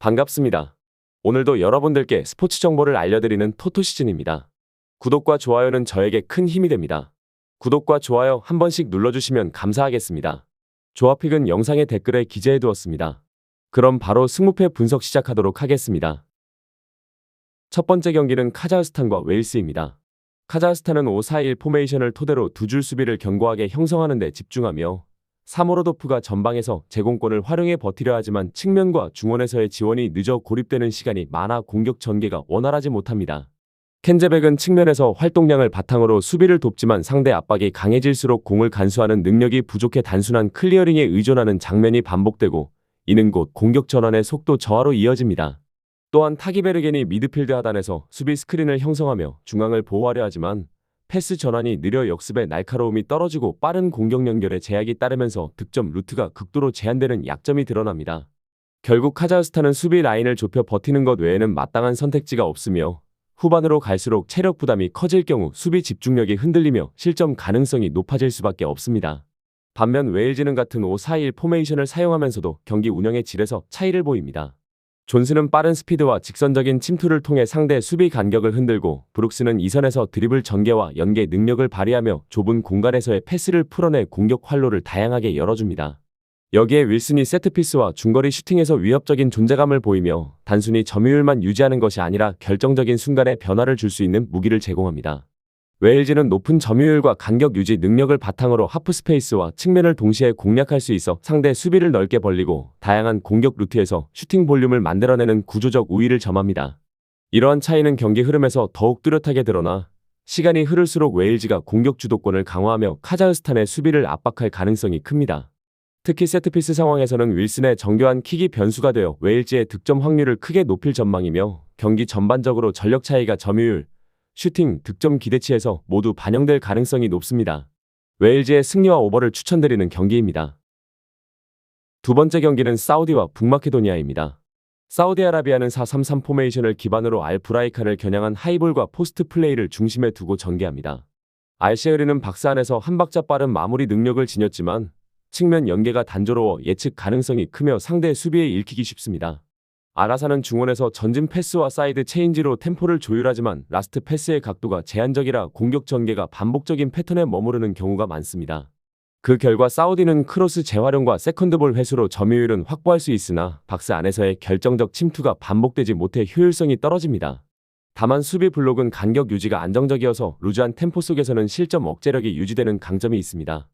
반갑습니다. 오늘도 여러분들께 스포츠 정보를 알려드리는 토토시즌입니다. 구독과 좋아요는 저에게 큰 힘이 됩니다. 구독과 좋아요 한 번씩 눌러주시면 감사하겠습니다. 조합픽은 영상의 댓글에 기재해두었습니다. 그럼 바로 승무패 분석 시작하도록 하겠습니다. 첫 번째 경기는 카자흐스탄과 웨일스입니다. 카자흐스탄은 5-4-1 포메이션을 토대로 두 줄 수비를 견고하게 형성하는 데 집중하며 사모로도프가 전방에서 제공권을 활용해 버티려 하지만 측면과 중원에서의 지원이 늦어 고립되는 시간이 많아 공격 전개가 원활하지 못합니다. 켄제백은 측면에서 활동량을 바탕으로 수비를 돕지만 상대 압박이 강해질수록 공을 간수하는 능력이 부족해 단순한 클리어링에 의존하는 장면이 반복되고 이는 곧 공격 전환의 속도 저하로 이어집니다. 또한 타기베르겐이 미드필드 하단에서 수비 스크린을 형성하며 중앙을 보호하려 하지만 패스 전환이 느려 역습의 날카로움이 떨어지고 빠른 공격 연결에 제약이 따르면서 득점 루트가 극도로 제한되는 약점이 드러납니다. 결국 카자흐스탄은 수비 라인을 좁혀 버티는 것 외에는 마땅한 선택지가 없으며 후반으로 갈수록 체력 부담이 커질 경우 수비 집중력이 흔들리며 실점 가능성이 높아질 수밖에 없습니다. 반면 웨일즈는 같은 5-4-1 포메이션을 사용하면서도 경기 운영의 질에서 차이를 보입니다. 존스는 빠른 스피드와 직선적인 침투를 통해 상대 수비 간격을 흔들고 브룩스는 이선에서 드리블 전개와 연계 능력을 발휘하며 좁은 공간에서의 패스를 풀어내 공격 활로를 다양하게 열어줍니다. 여기에 윌슨이 세트피스와 중거리 슈팅에서 위협적인 존재감을 보이며 단순히 점유율만 유지하는 것이 아니라 결정적인 순간에 변화를 줄 수 있는 무기를 제공합니다. 웨일즈는 높은 점유율과 간격 유지 능력을 바탕으로 하프스페이스와 측면을 동시에 공략할 수 있어 상대 수비를 넓게 벌리고 다양한 공격 루트에서 슈팅 볼륨을 만들어내는 구조적 우위를 점합니다. 이러한 차이는 경기 흐름에서 더욱 뚜렷하게 드러나 시간이 흐를수록 웨일즈가 공격 주도권을 강화하며 카자흐스탄의 수비를 압박할 가능성이 큽니다. 특히 세트피스 상황에서는 윌슨의 정교한 킥이 변수가 되어 웨일즈의 득점 확률을 크게 높일 전망이며 경기 전반적으로 전력 차이가 점유율, 슈팅, 득점 기대치에서 모두 반영될 가능성이 높습니다. 웨일즈의 승리와 오버를 추천드리는 경기입니다. 두 번째 경기는 사우디와 북마케도니아입니다. 사우디아라비아는 4-3-3 포메이션을 기반으로 알브라이칸을 겨냥한 하이볼과 포스트 플레이를 중심에 두고 전개합니다. 알셰흐르는 박스 안에서 한 박자 빠른 마무리 능력을 지녔지만 측면 연계가 단조로워 예측 가능성이 크며 상대 수비에 읽히기 쉽습니다. 아라사는 중원에서 전진 패스와 사이드 체인지로 템포를 조율하지만 라스트 패스의 각도가 제한적이라 공격 전개가 반복적인 패턴에 머무르는 경우가 많습니다. 그 결과 사우디는 크로스 재활용과 세컨드볼 회수로 점유율은 확보할 수 있으나 박스 안에서의 결정적 침투가 반복되지 못해 효율성이 떨어집니다. 다만 수비 블록은 간격 유지가 안정적이어서 루즈한 템포 속에서는 실점 억제력이 유지되는 강점이 있습니다.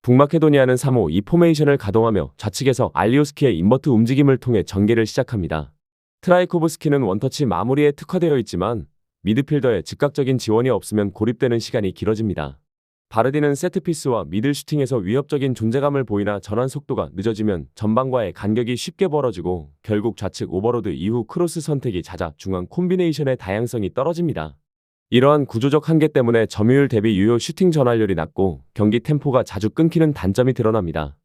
북마케도니아는 3-5-2 포메이션을 가동하며 좌측에서 알리오스키의 인버트 움직임을 통해 전개를 시작합니다. 트라이코브스키는 원터치 마무리에 특화되어 있지만 미드필더의 즉각적인 지원이 없으면 고립되는 시간이 길어집니다. 바르디는 세트피스와 미들 슈팅에서 위협적인 존재감을 보이나 전환 속도가 늦어지면 전방과의 간격이 쉽게 벌어지고 결국 좌측 오버로드 이후 크로스 선택이 잦아 중앙 콤비네이션의 다양성이 떨어집니다. 이러한 구조적 한계 때문에 점유율 대비 유효 슈팅 전환율이 낮고 경기 템포가 자주 끊기는 단점이 드러납니다.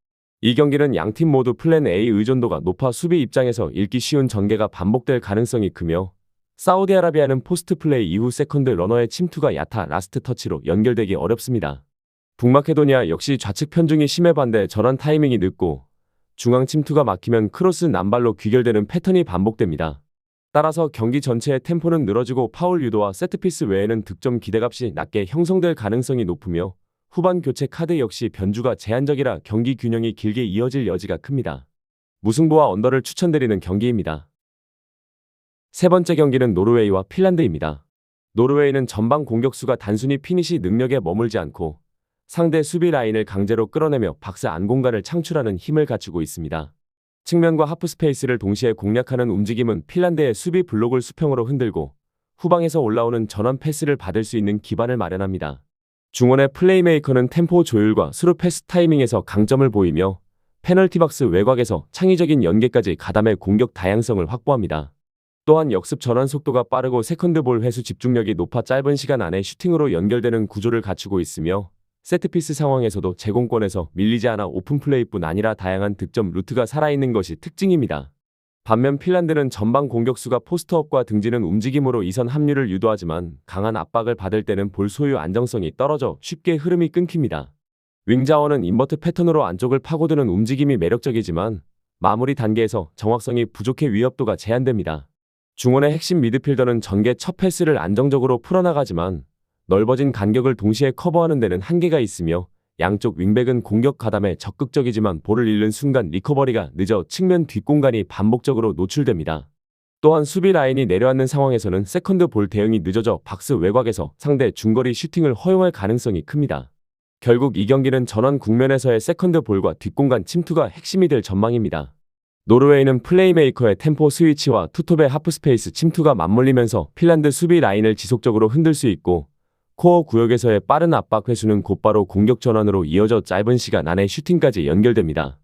이 경기는 양팀 모두 플랜 A 의존도가 높아 수비 입장에서 읽기 쉬운 전개가 반복될 가능성이 크며 사우디아라비아는 포스트 플레이 이후 세컨드 러너의 침투가 얕아 라스트 터치로 연결되기 어렵습니다. 북마케도니아 역시 좌측 편중이 심해 반대 전환 타이밍이 늦고 중앙 침투가 막히면 크로스 남발로 귀결되는 패턴이 반복됩니다. 따라서 경기 전체의 템포는 늘어지고 파울 유도와 세트피스 외에는 득점 기대값이 낮게 형성될 가능성이 높으며 후반 교체 카드 역시 변주가 제한적이라 경기 균형이 길게 이어질 여지가 큽니다. 무승부와 언더를 추천드리는 경기입니다. 세 번째 경기는 노르웨이와 핀란드입니다. 노르웨이는 전방 공격수가 단순히 피니시 능력에 머물지 않고 상대 수비 라인을 강제로 끌어내며 박스 안 공간을 창출하는 힘을 갖추고 있습니다. 측면과 하프 스페이스를 동시에 공략하는 움직임은 핀란드의 수비 블록을 수평으로 흔들고 후방에서 올라오는 전환 패스를 받을 수 있는 기반을 마련합니다. 중원의 플레이메이커는 템포 조율과 스루 패스 타이밍에서 강점을 보이며 페널티 박스 외곽에서 창의적인 연계까지 가담해 공격 다양성을 확보합니다. 또한 역습 전환 속도가 빠르고 세컨드볼 회수 집중력이 높아 짧은 시간 안에 슈팅으로 연결되는 구조를 갖추고 있으며 세트피스 상황에서도 제공권에서 밀리지 않아 오픈플레이뿐 아니라 다양한 득점 루트가 살아있는 것이 특징입니다. 반면 핀란드는 전방 공격수가 포스트업과 등지는 움직임으로 이선 합류를 유도하지만 강한 압박을 받을 때는 볼 소유 안정성이 떨어져 쉽게 흐름이 끊깁니다. 윙자워는 인버트 패턴으로 안쪽을 파고드는 움직임이 매력적이지만 마무리 단계에서 정확성이 부족해 위협도가 제한됩니다. 중원의 핵심 미드필더는 전개 첫 패스를 안정적으로 풀어나가지만 넓어진 간격을 동시에 커버하는 데는 한계가 있으며 양쪽 윙백은 공격 가담에 적극적이지만 볼을 잃는 순간 리커버리가 늦어 측면 뒷공간이 반복적으로 노출됩니다. 또한 수비 라인이 내려앉는 상황에서는 세컨드 볼 대응이 늦어져 박스 외곽에서 상대 중거리 슈팅을 허용할 가능성이 큽니다. 결국 이 경기는 전환 국면에서의 세컨드 볼과 뒷공간 침투가 핵심이 될 전망입니다. 노르웨이는 플레이메이커의 템포 스위치와 투톱의 하프스페이스 침투가 맞물리면서 핀란드 수비 라인을 지속적으로 흔들 수 있고 코어 구역에서의 빠른 압박 회수는 곧바로 공격 전환으로 이어져 짧은 시간 안에 슈팅까지 연결됩니다.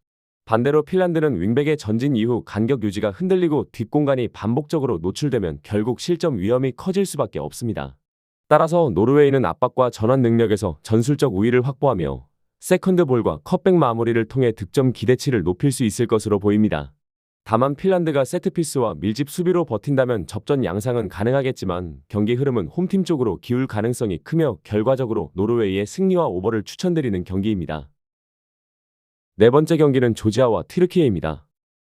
반대로 핀란드는 윙백의 전진 이후 간격 유지가 흔들리고 뒷공간이 반복적으로 노출되면 결국 실점 위험이 커질 수밖에 없습니다. 따라서 노르웨이는 압박과 전환 능력에서 전술적 우위를 확보하며 세컨드 볼과 컷백 마무리를 통해 득점 기대치를 높일 수 있을 것으로 보입니다. 다만 핀란드가 세트피스와 밀집 수비로 버틴다면 접전 양상은 가능하겠지만 경기 흐름은 홈팀 쪽으로 기울 가능성이 크며 결과적으로 노르웨이의 승리와 오버를 추천드리는 경기입니다. 네 번째 경기는 조지아와 튀르키예입니다.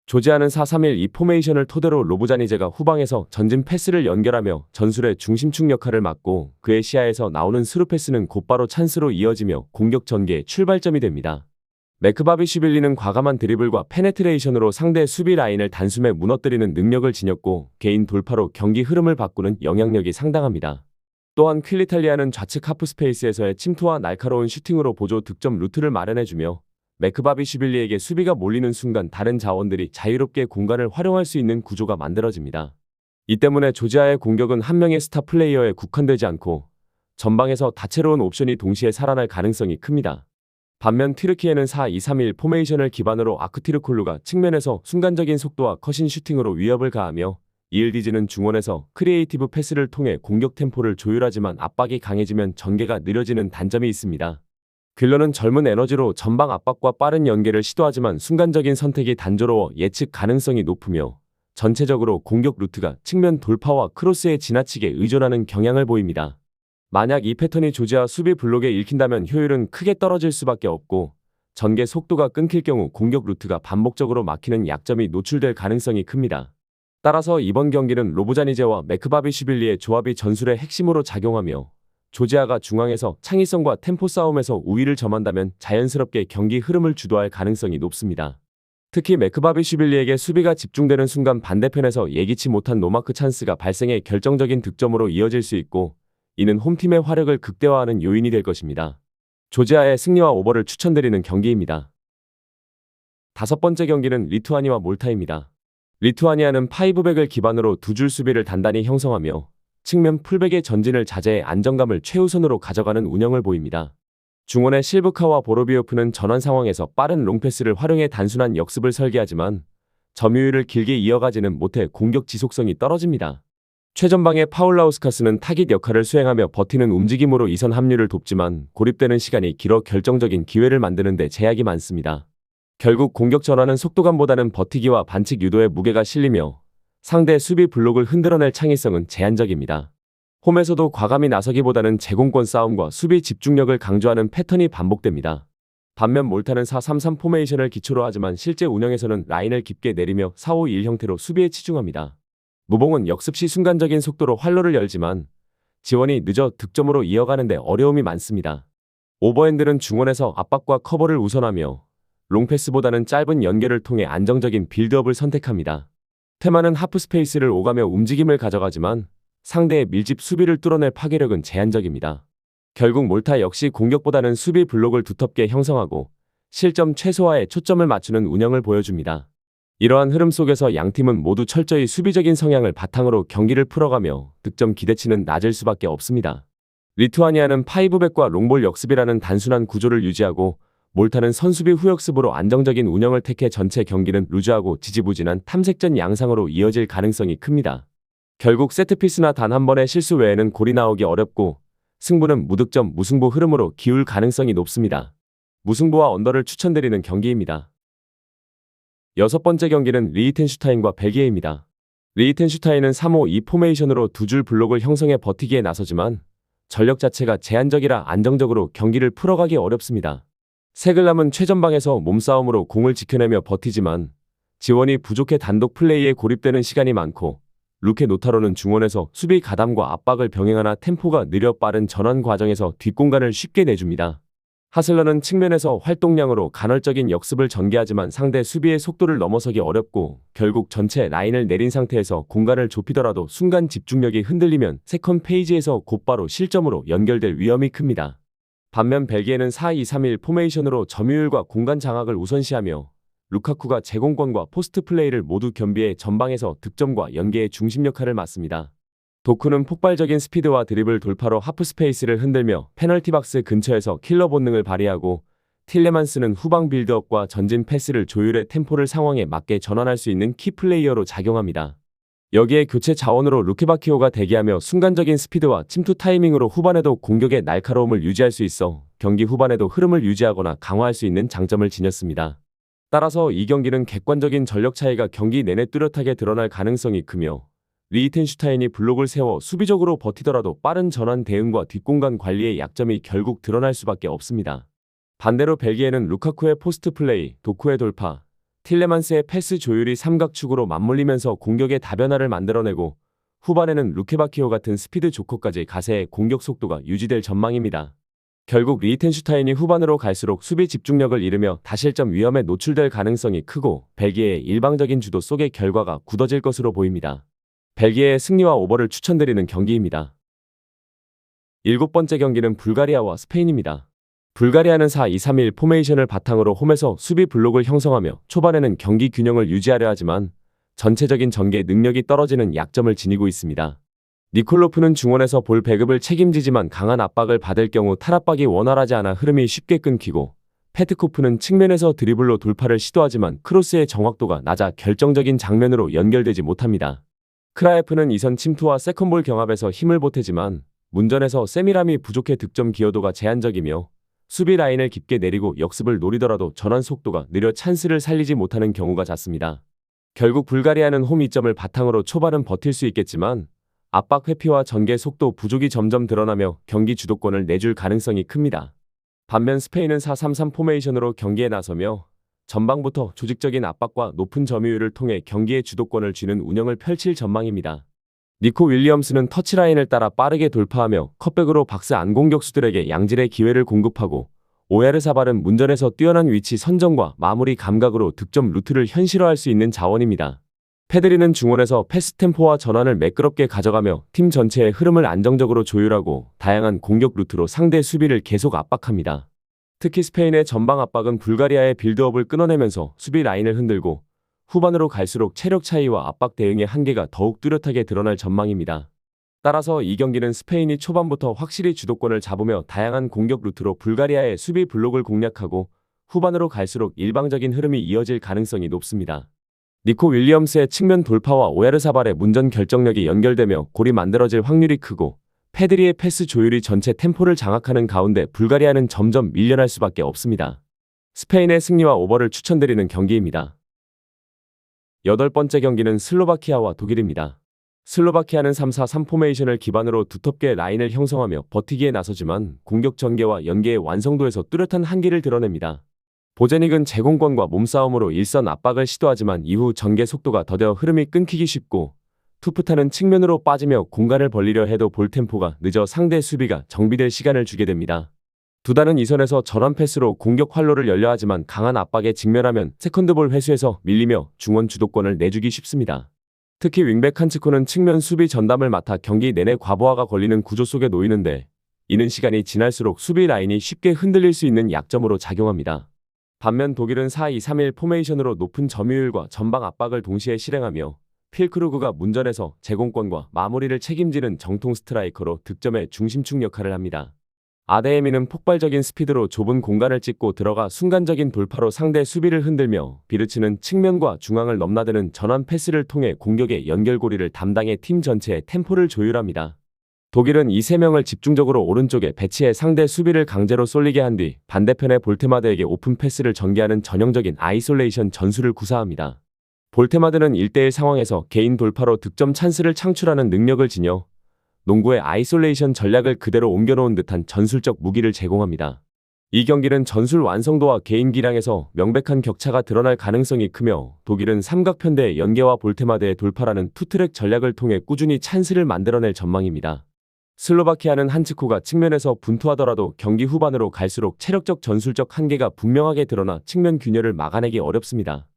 조지아는 4-3-1-2 포메이션을 토대로 로부자니제가 후방에서 전진 패스를 연결하며 전술의 중심축 역할을 맡고 그의 시야에서 나오는 스루 패스는 곧바로 찬스로 이어지며 공격 전개의 출발점이 됩니다. 메크바비슈빌리는 과감한 드리블과 페네트레이션으로 상대 수비 라인을 단숨에 무너뜨리는 능력을 지녔고 개인 돌파로 경기 흐름을 바꾸는 영향력이 상당합니다. 또한 퀼리탈리아는 좌측 하프스페이스에서의 침투와 날카로운 슈팅으로 보조 득점 루트를 마련해주며 메크바비슈빌리에게 수비가 몰리는 순간 다른 자원들이 자유롭게 공간을 활용할 수 있는 구조가 만들어집니다. 이 때문에 조지아의 공격은 한 명의 스타 플레이어에 국한되지 않고 전방에서 다채로운 옵션이 동시에 살아날 가능성이 큽니다. 반면 튀르키예는 4-2-3-1 포메이션을 기반으로 아크티르콜루가 측면에서 순간적인 속도와 컷인 슈팅으로 위협을 가하며 이을디즈는 중원에서 크리에이티브 패스를 통해 공격 템포를 조율하지만 압박이 강해지면 전개가 느려지는 단점이 있습니다. 퀼러는 젊은 에너지로 전방 압박과 빠른 연계를 시도하지만 순간적인 선택이 단조로워 예측 가능성이 높으며 전체적으로 공격 루트가 측면 돌파와 크로스에 지나치게 의존하는 경향을 보입니다. 만약 이 패턴이 조지아 수비 블록에 읽힌다면 효율은 크게 떨어질 수밖에 없고 전개 속도가 끊길 경우 공격 루트가 반복적으로 막히는 약점이 노출될 가능성이 큽니다. 따라서 이번 경기는 로부자니제와 메크바비슈빌리의 조합이 전술의 핵심으로 작용하며 조지아가 중앙에서 창의성과 템포 싸움에서 우위를 점한다면 자연스럽게 경기 흐름을 주도할 가능성이 높습니다. 특히 메크바비슈빌리에게 수비가 집중되는 순간 반대편에서 예기치 못한 노마크 찬스가 발생해 결정적인 득점으로 이어질 수 있고 이는 홈팀의 화력을 극대화하는 요인이 될 것입니다. 조지아의 승리와 오버를 추천드리는 경기입니다. 다섯 번째 경기는 리투아니아와 몰타입니다. 리투아니아는 파이브백을 기반으로 두 줄 수비를 단단히 형성하며 측면 풀백의 전진을 자제해 안정감을 최우선으로 가져가는 운영을 보입니다. 중원의 실브카와 보로비오프는 전환 상황에서 빠른 롱패스를 활용해 단순한 역습을 설계하지만 점유율을 길게 이어가지는 못해 공격 지속성이 떨어집니다. 최전방의 파울라우스카스는 타깃 역할을 수행하며 버티는 움직임으로 이선 합류를 돕지만 고립되는 시간이 길어 결정적인 기회를 만드는 데 제약이 많습니다. 결국 공격 전환은 속도감보다는 버티기와 반칙 유도에 무게가 실리며 상대 수비 블록을 흔들어낼 창의성은 제한적입니다. 홈에서도 과감히 나서기보다는 제공권 싸움과 수비 집중력을 강조하는 패턴이 반복됩니다. 반면 몰타는 4-3-3 포메이션을 기초로 하지만 실제 운영에서는 라인을 깊게 내리며 4-5-1 형태로 수비에 치중합니다. 무봉은 역습 시 순간적인 속도로 활로를 열지만 지원이 늦어 득점으로 이어가는 데 어려움이 많습니다. 오버핸들은 중원에서 압박과 커버를 우선하며 롱패스보다는 짧은 연결을 통해 안정적인 빌드업을 선택합니다. 테마는 하프스페이스를 오가며 움직임을 가져가지만 상대의 밀집 수비를 뚫어낼 파괴력은 제한적입니다. 결국 몰타 역시 공격보다는 수비 블록을 두텁게 형성하고 실점 최소화에 초점을 맞추는 운영을 보여줍니다. 이러한 흐름 속에서 양팀은 모두 철저히 수비적인 성향을 바탕으로 경기를 풀어가며 득점 기대치는 낮을 수밖에 없습니다. 리투아니아는 파이브백과 롱볼 역습이라는 단순한 구조를 유지하고 몰타는 선수비 후역습으로 안정적인 운영을 택해 전체 경기는 루즈하고 지지부진한 탐색전 양상으로 이어질 가능성이 큽니다. 결국 세트피스나 단 한 번의 실수 외에는 골이 나오기 어렵고 승부는 무득점 무승부 흐름으로 기울 가능성이 높습니다. 무승부와 언더를 추천드리는 경기입니다. 여섯 번째 경기는 리히텐슈타인과 벨기에입니다. 리히텐슈타인은 3-5-2 포메이션으로 두 줄 블록을 형성해 버티기에 나서지만 전력 자체가 제한적이라 안정적으로 경기를 풀어가기 어렵습니다. 세글람은 최전방에서 몸싸움으로 공을 지켜내며 버티지만 지원이 부족해 단독 플레이에 고립되는 시간이 많고, 루케 노타로는 중원에서 수비 가담과 압박을 병행하나 템포가 느려 빠른 전환 과정에서 뒷공간을 쉽게 내줍니다. 하슬러는 측면에서 활동량으로 간헐적인 역습을 전개하지만 상대 수비의 속도를 넘어서기 어렵고, 결국 전체 라인을 내린 상태에서 공간을 좁히더라도 순간 집중력이 흔들리면 세컨 페이지에서 곧바로 실점으로 연결될 위험이 큽니다. 반면 벨기에는 4-2-3-1 포메이션으로 점유율과 공간 장악을 우선시하며 루카쿠가 제공권과 포스트 플레이를 모두 겸비해 전방에서 득점과 연계의 중심 역할을 맡습니다. 도쿠는 폭발적인 스피드와 드리블 돌파로 하프 스페이스를 흔들며 페널티 박스 근처에서 킬러 본능을 발휘하고, 틸레만스는 후방 빌드업과 전진 패스를 조율해 템포를 상황에 맞게 전환할 수 있는 키 플레이어로 작용합니다. 여기에 교체 자원으로 루케바키오가 대기하며 순간적인 스피드와 침투 타이밍으로 후반에도 공격의 날카로움을 유지할 수 있어 경기 후반에도 흐름을 유지하거나 강화할 수 있는 장점을 지녔습니다. 따라서 이 경기는 객관적인 전력 차이가 경기 내내 뚜렷하게 드러날 가능성이 크며, 리히텐슈타인이 블록을 세워 수비적으로 버티더라도 빠른 전환 대응과 뒷공간 관리의 약점이 결국 드러날 수밖에 없습니다. 반대로 벨기에는 루카쿠의 포스트 플레이, 도쿠의 돌파, 틸레만스의 패스 조율이 삼각축으로 맞물리면서 공격의 다변화를 만들어내고, 후반에는 루케바키오 같은 스피드 조커까지 가세해 공격 속도가 유지될 전망입니다. 결국 리히텐슈타인이 후반으로 갈수록 수비 집중력을 잃으며 다실점 위험에 노출될 가능성이 크고, 벨기에의 일방적인 주도 속의 결과가 굳어질 것으로 보입니다. 벨기에의 승리와 오버를 추천드리는 경기입니다. 7번째 경기는 불가리아와 스페인입니다. 불가리아는 4-2-3-1 포메이션을 바탕으로 홈에서 수비 블록을 형성하며 초반에는 경기 균형을 유지하려 하지만 전체적인 전개 능력이 떨어지는 약점을 지니고 있습니다. 니콜로프는 중원에서 볼 배급을 책임지지만 강한 압박을 받을 경우 탈압박이 원활하지 않아 흐름이 쉽게 끊기고, 페트코프는 측면에서 드리블로 돌파를 시도하지만 크로스의 정확도가 낮아 결정적인 장면으로 연결되지 못합니다. 크라예프는 이선 침투와 세컨볼 경합에서 힘을 보태지만 문전에서 세미람이 부족해 득점 기여도가 제한적이며, 수비 라인을 깊게 내리고 역습을 노리더라도 전환 속도가 느려 찬스를 살리지 못하는 경우가 잦습니다. 결국 불가리아는 홈 이점을 바탕으로 초반은 버틸 수 있겠지만 압박 회피와 전개 속도 부족이 점점 드러나며 경기 주도권을 내줄 가능성이 큽니다. 반면 스페인은 4-3-3 포메이션으로 경기에 나서며 전방부터 조직적인 압박과 높은 점유율을 통해 경기의 주도권을 쥐는 운영을 펼칠 전망입니다. 니코 윌리엄스는 터치라인을 따라 빠르게 돌파하며 컷백으로 박스 안 공격수들에게 양질의 기회를 공급하고, 오야르사발은 문전에서 뛰어난 위치 선정과 마무리 감각으로 득점 루트를 현실화할 수 있는 자원입니다. 페드리는 중원에서 패스 템포와 전환을 매끄럽게 가져가며 팀 전체의 흐름을 안정적으로 조율하고 다양한 공격 루트로 상대 수비를 계속 압박합니다. 특히 스페인의 전방 압박은 불가리아의 빌드업을 끊어내면서 수비 라인을 흔들고, 후반으로 갈수록 체력 차이와 압박 대응의 한계가 더욱 뚜렷하게 드러날 전망입니다. 따라서 이 경기는 스페인이 초반부터 확실히 주도권을 잡으며 다양한 공격 루트로 불가리아의 수비 블록을 공략하고, 후반으로 갈수록 일방적인 흐름이 이어질 가능성이 높습니다. 니코 윌리엄스의 측면 돌파와 오야르사발의 문전 결정력이 연결되며 골이 만들어질 확률이 크고, 페드리의 패스 조율이 전체 템포를 장악하는 가운데 불가리아는 점점 밀려날 수밖에 없습니다. 스페인의 승리와 오버를 추천드리는 경기입니다. 8번째 경기는 슬로바키아와 독일입니다. 슬로바키아는 3-4-3 포메이션을 기반으로 두텁게 라인을 형성하며 버티기에 나서지만 공격 전개와 연계의 완성도에서 뚜렷한 한계를 드러냅니다. 보제닉은 제공권과 몸싸움으로 일선 압박을 시도하지만 이후 전개 속도가 더뎌 흐름이 끊기기 쉽고, 투프타는 측면으로 빠지며 공간을 벌리려 해도 볼 템포가 늦어 상대 수비가 정비될 시간을 주게 됩니다. 두단은 이선에서 전환 패스로 공격 활로를 열려 하지만 강한 압박에 직면하면 세컨드볼 회수에서 밀리며 중원 주도권을 내주기 쉽습니다. 특히 윙백 칸츠코는 측면 수비 전담을 맡아 경기 내내 과부하가 걸리는 구조 속에 놓이는데, 이는 시간이 지날수록 수비 라인이 쉽게 흔들릴 수 있는 약점으로 작용합니다. 반면 독일은 4-2-3-1 포메이션으로 높은 점유율과 전방 압박을 동시에 실행하며 필크루그가 문전에서 제공권과 마무리를 책임지는 정통 스트라이커로 득점의 중심축 역할을 합니다. 아데에미는 폭발적인 스피드로 좁은 공간을 찢고 들어가 순간적인 돌파로 상대 수비를 흔들며, 비르츠는 측면과 중앙을 넘나드는 전환 패스를 통해 공격의 연결고리를 담당해 팀 전체의 템포를 조율합니다. 독일은 이 3명을 집중적으로 오른쪽에 배치해 상대 수비를 강제로 쏠리게 한 뒤 반대편의 볼테마드에게 오픈 패스를 전개하는 전형적인 아이솔레이션 전술을 구사합니다. 볼테마드는 1대1 상황에서 개인 돌파로 득점 찬스를 창출하는 능력을 지녀 농구의 아이솔레이션 전략을 그대로 옮겨놓은 듯한 전술적 무기를 제공합니다. 이 경기는 전술 완성도와 개인 기량에서 명백한 격차가 드러날 가능성이 크며 독일은 삼각편대의 연계와 볼테마드의 돌파라는 투트랙 전략을 통해 꾸준히 찬스를 만들어낼 전망입니다. 슬로바키아는 한츠코가 측면에서 분투하더라도 경기 후반으로 갈수록 체력적 전술적 한계가 분명하게 드러나 측면 균열을 막아내기 어렵습니다.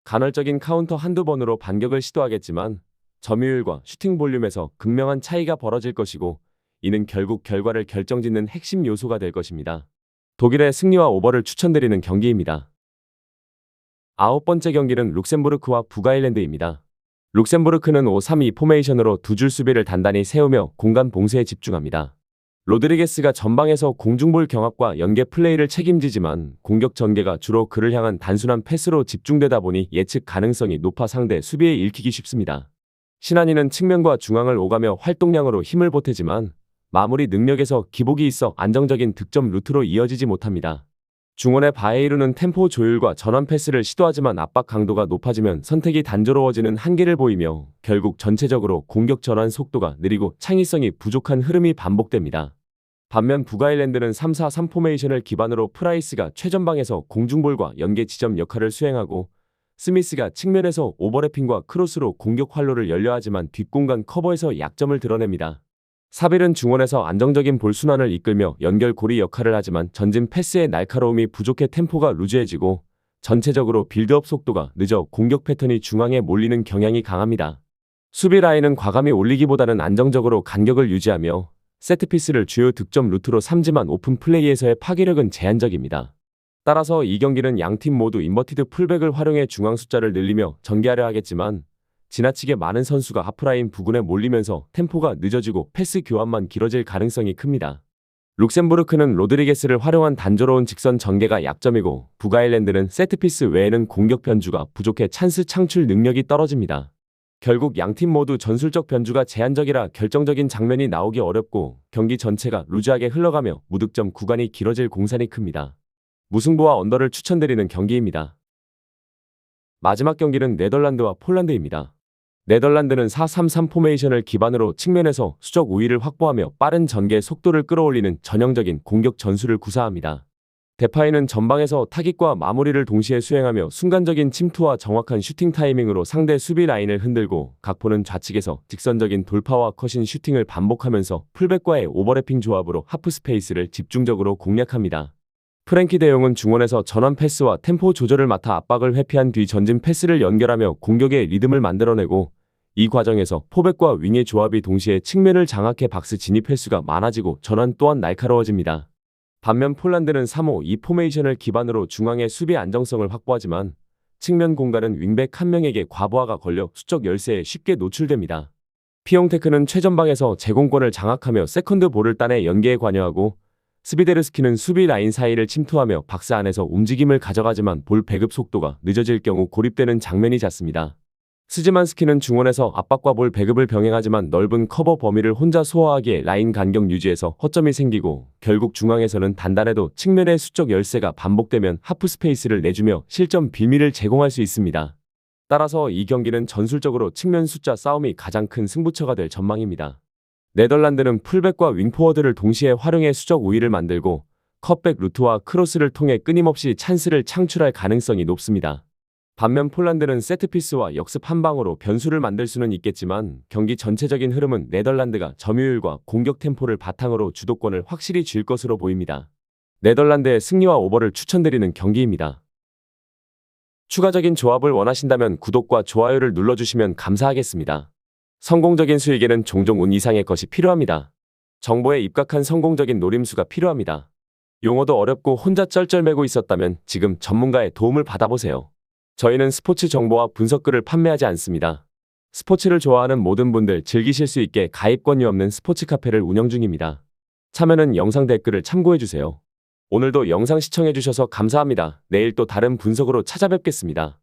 간헐적인 카운터 한두 번으로 반격을 시도하겠지만 점유율과 슈팅 볼륨에서 극명한 차이가 벌어질 것이고 이는 결국 결과를 결정짓는 핵심 요소가 될 것입니다. 독일의 승리와 오버를 추천드리는 경기입니다. 9번째 경기는 룩셈부르크와 북아일랜드입니다. 룩셈부르크는 5-3-2 포메이션으로 두 줄 수비를 단단히 세우며 공간 봉쇄에 집중합니다. 로드리게스가 전방에서 공중볼 경합과 연계 플레이를 책임지지만 공격 전개가 주로 그를 향한 단순한 패스로 집중되다 보니 예측 가능성이 높아 상대 수비에 읽히기 쉽습니다. 신한이는 측면과 중앙을 오가며 활동량으로 힘을 보태지만 마무리 능력에서 기복이 있어 안정적인 득점 루트로 이어지지 못합니다. 중원의 바에이루는 템포 조율과 전환 패스를 시도하지만 압박 강도가 높아지면 선택이 단조로워지는 한계를 보이며 결국 전체적으로 공격 전환 속도가 느리고 창의성이 부족한 흐름이 반복됩니다. 반면 북아일랜드는 3-4-3 포메이션을 기반으로 프라이스가 최전방에서 공중볼과 연계 지점 역할을 수행하고 스미스가 측면에서 오버래핑과 크로스로 공격 활로를 열려하지만 뒷공간 커버에서 약점을 드러냅니다. 사빌은 중원에서 안정적인 볼 순환을 이끌며 연결 고리 역할을 하지만 전진 패스의 날카로움이 부족해 템포가 루즈해지고 전체적으로 빌드업 속도가 늦어 공격 패턴이 중앙에 몰리는 경향이 강합니다. 수비 라인은 과감히 올리기보다는 안정적으로 간격을 유지하며 세트피스를 주요 득점 루트로 삼지만 오픈 플레이에서의 파괴력은 제한적입니다. 따라서 이 경기는 양팀 모두 인버티드 풀백을 활용해 중앙 숫자를 늘리며 전개하려 하겠지만 지나치게 많은 선수가 하프라인 부근에 몰리면서 템포가 늦어지고 패스 교환만 길어질 가능성이 큽니다. 룩셈부르크는 로드리게스를 활용한 단조로운 직선 전개가 약점이고 북아일랜드는 세트피스 외에는 공격 변주가 부족해 찬스 창출 능력이 떨어집니다. 결국 양팀 모두 전술적 변주가 제한적이라 결정적인 장면이 나오기 어렵고 경기 전체가 루즈하게 흘러가며 무득점 구간이 길어질 공산이 큽니다. 무승부와 언더를 추천드리는 경기입니다. 마지막 경기는 네덜란드와 폴란드입니다. 네덜란드는 4-3-3 포메이션을 기반으로 측면에서 수적 우위를 확보하며 빠른 전개 속도를 끌어올리는 전형적인 공격 전술을 구사합니다. 데파이는 전방에서 타깃과 마무리를 동시에 수행하며 순간적인 침투와 정확한 슈팅 타이밍으로 상대 수비 라인을 흔들고 각포는 좌측에서 직선적인 돌파와 컷인 슈팅을 반복하면서 풀백과의 오버래핑 조합으로 하프 스페이스를 집중적으로 공략합니다. 프랭키 데용은 중원에서 전환 패스와 템포 조절을 맡아 압박을 회피한 뒤 전진 패스를 연결하며 공격의 리듬을 만들어내고 이 과정에서 포백과 윙의 조합이 동시에 측면을 장악해 박스 진입 횟수가 많아지고 전환 또한 날카로워집니다. 반면 폴란드는 3-5-2 포메이션을 기반으로 중앙의 수비 안정성을 확보하지만 측면 공간은 윙백 한 명에게 과부하가 걸려 수적 열세에 쉽게 노출됩니다. 피용테크는 최전방에서 제공권을 장악하며 세컨드 볼을 따내 연계에 관여하고 스비데르스키는 수비 라인 사이를 침투하며 박스 안에서 움직임을 가져가지만 볼 배급 속도가 늦어질 경우 고립되는 장면이 잦습니다. 스즈만스키는 중원에서 압박과 볼 배급을 병행하지만 넓은 커버 범위를 혼자 소화하기에 라인 간격 유지에서 허점이 생기고 결국 중앙에서는 단단해도 측면의 수적 열세가 반복되면 하프 스페이스를 내주며 실점 빌미를 제공할 수 있습니다. 따라서 이 경기는 전술적으로 측면 숫자 싸움이 가장 큰 승부처가 될 전망입니다. 네덜란드는 풀백과 윙포워드를 동시에 활용해 수적 우위를 만들고 컷백 루트와 크로스를 통해 끊임없이 찬스를 창출할 가능성이 높습니다. 반면 폴란드는 세트피스와 역습 한 방으로 변수를 만들 수는 있겠지만 경기 전체적인 흐름은 네덜란드가 점유율과 공격 템포를 바탕으로 주도권을 확실히 쥘 것으로 보입니다. 네덜란드의 승리와 오버를 추천드리는 경기입니다. 추가적인 조합을 원하신다면 구독과 좋아요를 눌러주시면 감사하겠습니다. 성공적인 수익에는 종종 운 이상의 것이 필요합니다. 정보에 입각한 성공적인 노림수가 필요합니다. 용어도 어렵고 혼자 쩔쩔매고 있었다면 지금 전문가의 도움을 받아보세요. 저희는 스포츠 정보와 분석글을 판매하지 않습니다. 스포츠를 좋아하는 모든 분들 즐기실 수 있게 가입 권유 없는 스포츠 카페를 운영 중입니다. 참여는 영상 댓글을 참고해주세요. 오늘도 영상 시청해주셔서 감사합니다. 내일 또 다른 분석으로 찾아뵙겠습니다.